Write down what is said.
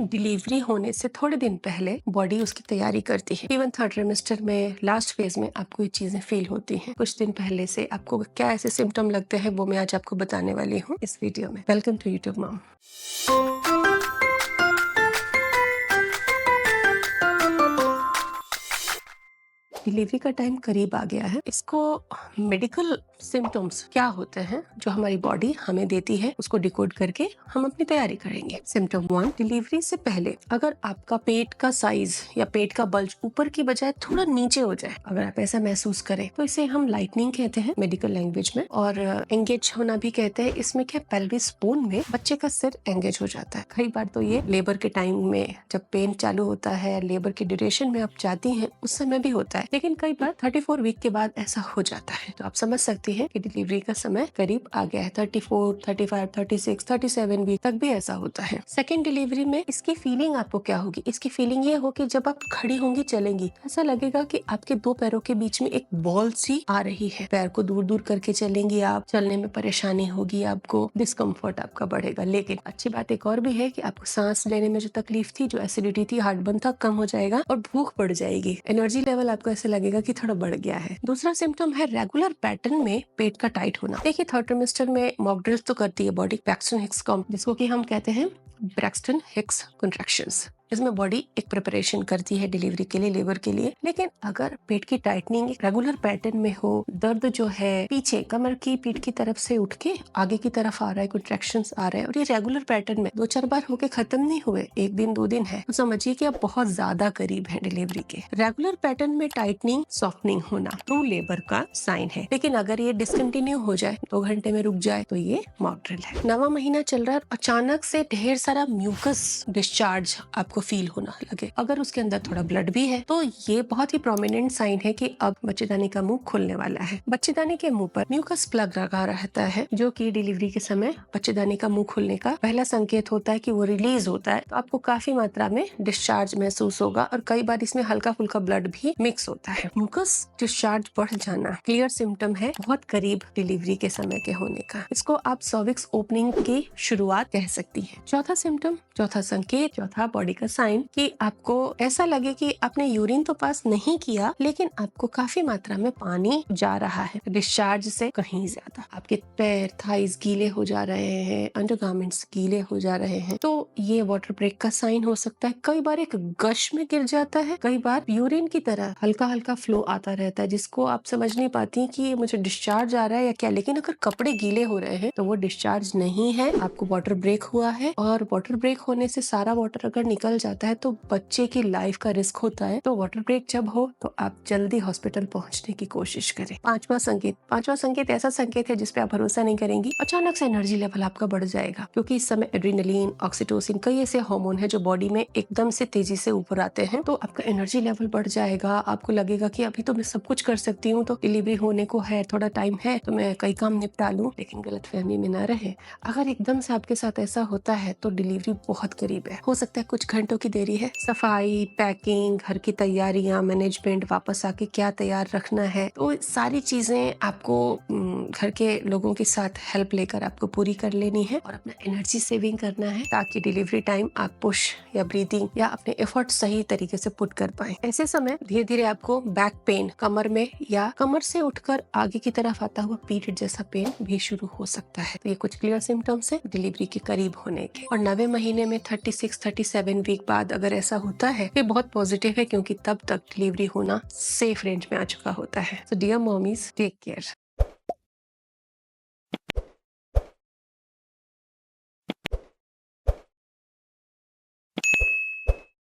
Delivery होने से थोड़े दिन पहले बॉडी उसकी तैयारी करती है। इवन थर्ड ट्राइमेस्टर में लास्ट फेज में आपको ये चीजें फील होती हैं। कुछ दिन पहले से आपको क्या ऐसे सिम्टम लगते हैं वो मैं आज आपको बताने वाली हूँ इस वीडियो में। Welcome to YouTube mom. Delivery का टाइम करीब आ गया है। इसको मेडिकल सिम्टम्स क्या होते हैं जो हमारी बॉडी हमें देती है, उसको डिकोड करके हम अपनी तैयारी करेंगे। सिम्टम 1, डिलीवरी से पहले अगर आपका पेट का साइज या पेट का बल्ज ऊपर की बजाय थोड़ा नीचे हो जाए, अगर आप ऐसा महसूस करें तो इसे हम लाइटनिंग कहते हैं मेडिकल लैंग्वेज में, और एंगेज होना भी कहते हैं। इसमें क्या, पेल्विस बोन में बच्चे का सिर एंगेज हो जाता है। कई बार तो ये लेबर के टाइम में जब पेन चालू होता है, लेबर की ड्यूरेशन में आप जाती हैं उस समय भी होता है, लेकिन कई बार 34 वीक के बाद ऐसा हो जाता है। तो आप समझ सकती हैं कि डिलीवरी का समय करीब आ गया है। 34, 35, 36, 37 वीक तक भी ऐसा होता है। सेकेंड डिलीवरी में इसकी फीलिंग आपको क्या होगी? इसकी फीलिंग ये होगी, जब आप खड़ी होंगी चलेंगी, ऐसा लगेगा कि आपके दो पैरों के बीच में एक बॉल सी आ रही है। पैर को दूर दूर करके चलेंगी आप, चलने में परेशानी होगी, आपको डिस्कम्फर्ट आपका बढ़ेगा। लेकिन अच्छी बात एक और भी है कि आपको सांस लेने में जो तकलीफ थी, जो एसिडिटी थी, हार्टबर्न था, कम हो जाएगा और भूख बढ़ जाएगी। एनर्जी लेवल आपको ऐसे लगेगा कि थोड़ा बढ़ गया है। दूसरा सिम्टम है रेगुलर पैटर्न में पेट का टाइट होना। देखिए, थर्ड ट्राइमेस्टर में मॉक ड्रिल्स तो करती है बॉडी, ब्रैक्सटन हिक्स जिसको कि हम कहते हैं ब्रैक्सटन हिक्स कंट्रैक्शंस। इसमें बॉडी एक प्रिपरेशन करती है डिलीवरी के लिए, लेबर के लिए। लेकिन अगर पेट की टाइटनिंग एक रेगुलर पैटर्न में हो, दर्द जो है पीछे कमर की पीठ की तरफ से उठ के आगे की तरफ आ रहा है, कंट्रैक्शंस आ रहे हैं, और ये रेगुलर पैटर्न में 2-4 बार होके खत्म नहीं हुए, एक दिन 2 दिन है, तो समझिए कि आप बहुत ज्यादा करीब है डिलीवरी के। रेगुलर पैटर्न में टाइटनिंग, सॉफ्टनिंग होना ट्रू लेबर का साइन है। लेकिन अगर ये डिसकंटिन्यू हो जाए, 2 घंटे में रुक जाए, तो ये मॉक ड्रिल है। 9वां महीना चल रहा है, अचानक से ढेर सारा म्यूकस डिस्चार्ज आपको फील होना लगे। अगर उसके अंदर थोड़ा ब्लड भी है तो ये बहुत ही प्रोमिनेंट साइन है कि अब बच्चेदानी का मुंह खुलने वाला है। बच्चेदानी के मुंह पर म्यूकस प्लग लगा रहता है, जो कि डिलीवरी के समय बच्चेदानी का मुंह खुलने का पहला संकेत होता है कि वो रिलीज होता है। तो आपको काफी मात्रा में डिस्चार्ज महसूस होगा, और कई बार इसमें हल्का फुल्का ब्लड भी मिक्स होता है। म्यूकस डिस्चार्ज बढ़ जाना क्लियर सिम्टम है बहुत करीब डिलीवरी के समय के होने का। इसको आप सर्विक्स ओपनिंग की शुरुआत कह सकती है। चौथा सिम्टम, चौथा संकेत, चौथा बॉडी का साइन कि आपको ऐसा लगे कि आपने यूरिन तो पास नहीं किया, लेकिन आपको काफी मात्रा में पानी जा रहा है डिस्चार्ज से कहीं ज्यादा। आपके पैर, थाइज गीले हो जा रहे हैं, अंडरगारमेंट्स गीले हो जा रहे हैं, तो ये वाटर ब्रेक का साइन हो सकता है। कई बार एक गश में गिर जाता है, कई बार यूरिन की तरह हल्का हल्का फ्लो आता रहता है, जिसको आप समझ नहीं पाती कि ये मुझे डिस्चार्ज आ रहा है या क्या। लेकिन अगर कपड़े गीले हो रहे हैं तो वो डिस्चार्ज नहीं है, आपको वाटर ब्रेक हुआ है। और वाटर ब्रेक होने से सारा वाटर अगर निकल जाता है तो बच्चे की लाइफ का रिस्क होता है। तो वाटर ब्रेक जब हो तो आप जल्दी हॉस्पिटल पहुंचने की कोशिश करें। पांचवा संकेत ऐसा संकेत है जिसपे आप भरोसा नहीं करेंगी। अचानक से एनर्जी लेवल आपका बढ़ जाएगा, क्योंकि इस समय एड्रेनलिन, ऑक्सीटोसिन, कई ऐसे हार्मोन है जो बॉडी में एकदम से तेजी से ऊपर आते हैं। तो आपका एनर्जी लेवल बढ़ जाएगा, आपको लगेगा कि अभी तो मैं सब कुछ कर सकती हूँ, तो डिलीवरी होने को है, थोड़ा टाइम है, तो मैं कई काम निपटा लूं। लेकिन गलतफहमी में ना रहे, अगर एकदम से आपके साथ ऐसा होता है तो डिलीवरी बहुत करीब है। हो सकता है कुछ घंटों की देरी है। सफाई, पैकिंग, घर की तैयारियां, मैनेजमेंट, वापस आके क्या तैयार रखना है, तो सारी चीजें आपको घर के लोगों के साथ हेल्प लेकर आपको पूरी कर लेनी है, और अपना एनर्जी सेविंग करना है, ताकि डिलीवरी टाइम आप पुश या ब्रीदिंग या अपने एफर्ट सही तरीके से पुट कर पाए। ऐसे समय धीरे धीरे आपको बैक पेन कमर में, या कमर से उठकर आगे की तरफ आता हुआ पीरियड जैसा पेन भी शुरू हो सकता है। तो ये कुछ क्लियर सिम्टम्स है डिलीवरी के करीब होने के। और 9वें महीने में 36-37 वीक बाद अगर ऐसा होता है, ये बहुत पॉजिटिव है, क्योंकि तब तक डिलीवरी होना सेफ रेंज में आ चुका होता है। So dear mommies, take care.